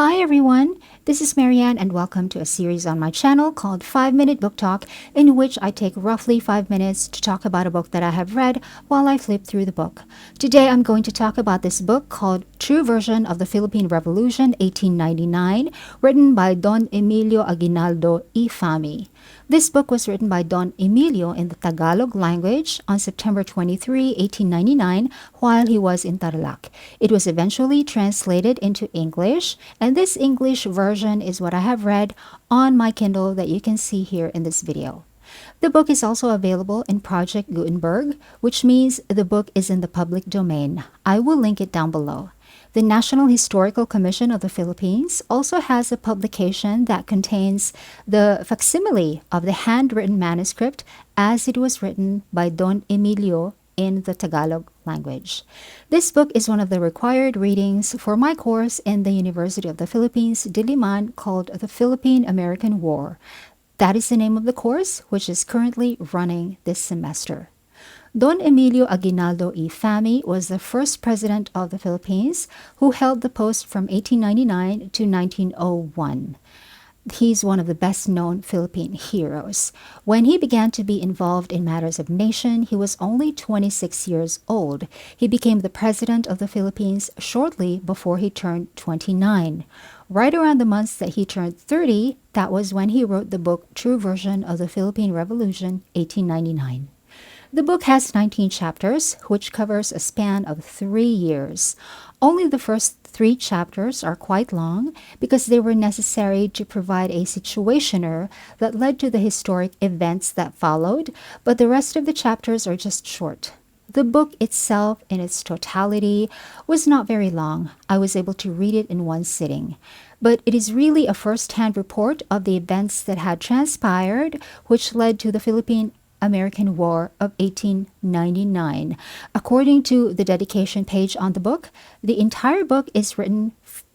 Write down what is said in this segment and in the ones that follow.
Hi everyone, this is Marianne and welcome to a series on my channel called 5 Minute Book Talk, in which I take roughly 5 minutes to talk about a book that I have read while I flip through the book. Today I'm going to talk about this book called True Version of the Philippine Revolution 1899, written by Don Emilio Aguinaldo y Famy. This book was written by Don Emilio in the Tagalog language on September 23, 1899, while he was in Tarlac. It was eventually translated into English, and this English version is what I have read on my Kindle that you can see here in this video. The book is also available in Project Gutenberg, which means the book is in the public domain. I will link it down below. The National Historical Commission of the Philippines also has a publication that contains the facsimile of the handwritten manuscript as it was written by Don Emilio in the Tagalog language. This book is one of the required readings for my course in the University of the Philippines, Diliman, called the Philippine-American War. That is the name of the course, which is currently running this semester. Don Emilio Aguinaldo y Famy was the first president of the Philippines who held the post from 1899 to 1901. He's one of the best-known Philippine heroes. When he began to be involved in matters of nation, he was only 26 years old. He became the president of the Philippines shortly before he turned 29. Right around the months that he turned 30, that was when he wrote the book True Version of the Philippine Revolution, 1899. The book has 19 chapters, which covers a span of 3 years. Only the first 3 chapters are quite long because they were necessary to provide a situationer that led to the historic events that followed, but the rest of the chapters are just short. The book itself, in its totality, was not very long. I was able to read it in one sitting. But it is really a first-hand report of the events that had transpired, which led to the Philippine-American War of 1899. According to the dedication page on the book, the entire book is written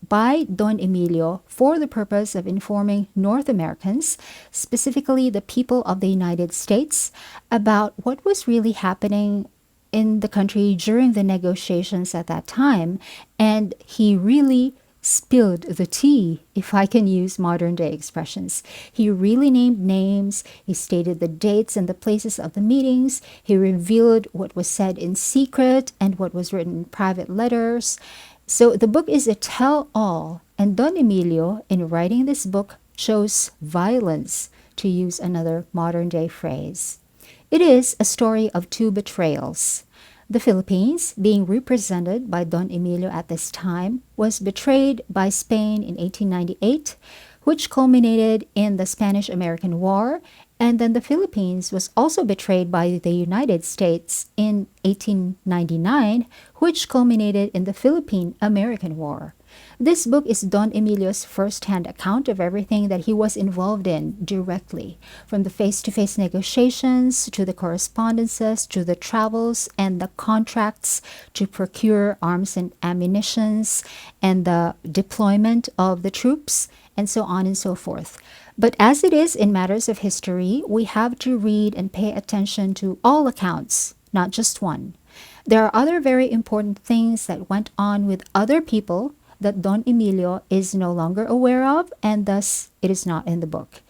by Don Emilio for the purpose of informing North Americans, specifically the people of the United States, about what was really happening in the country during the negotiations at that time, and he really spilled the tea, if I can use modern day expressions. He really named names, he stated the dates and the places of the meetings, he revealed what was said in secret and what was written in private letters. So the book is a tell-all, and Don Emilio, in writing this book, chose violence, to use another modern day phrase. It is a story of 2 betrayals. The Philippines, being represented by Don Emilio at this time, was betrayed by Spain in 1898, which culminated in the Spanish-American War, and then the Philippines was also betrayed by the United States in 1899, which culminated in the Philippine-American War. This book is Don Emilio's first-hand account of everything that he was involved in directly, from the face-to-face negotiations, to the correspondences, to the travels and the contracts to procure arms and ammunitions, and the deployment of the troops, and so on and so forth. But as it is in matters of history, we have to read and pay attention to all accounts, not just one. There are other very important things that went on with other people that Don Emilio is no longer aware of, and thus it is not in the book.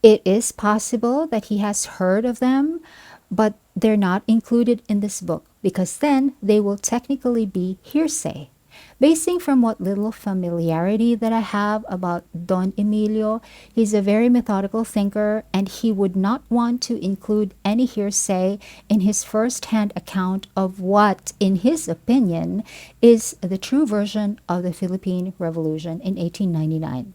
It is possible that he has heard of them, but they're not included in this book because then they will technically be hearsay. Basing from what little familiarity that I have about Don Emilio, he's a very methodical thinker, and he would not want to include any hearsay in his first-hand account of what, in his opinion, is the true version of the Philippine Revolution in 1899.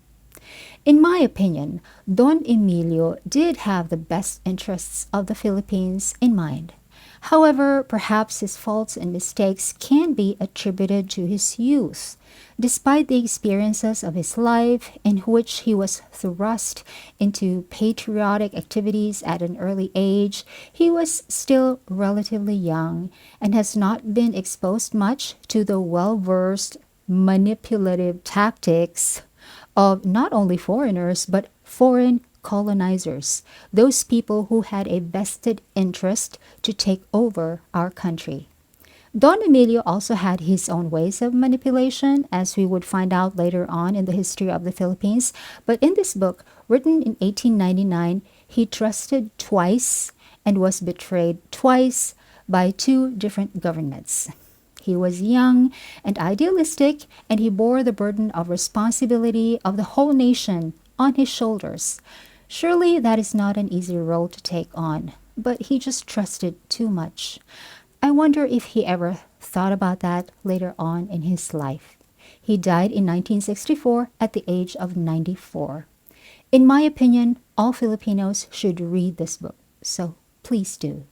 In my opinion, Don Emilio did have the best interests of the Philippines in mind. However, perhaps his faults and mistakes can be attributed to his youth. Despite the experiences of his life, in which he was thrust into patriotic activities at an early age, he was still relatively young and has not been exposed much to the well-versed manipulative tactics of not only foreigners but foreign colonizers, those people who had a vested interest to take over our country. Don Emilio also had his own ways of manipulation, as we would find out later on in the history of the Philippines. But in this book, written in 1899, he trusted twice and was betrayed twice by two different governments. He was young and idealistic, and he bore the burden of responsibility of the whole nation on his shoulders. Surely that is not an easy role to take on, but he just trusted too much. I wonder if he ever thought about that later on in his life. He died in 1964 at the age of 94. In my opinion, all Filipinos should read this book, so please do.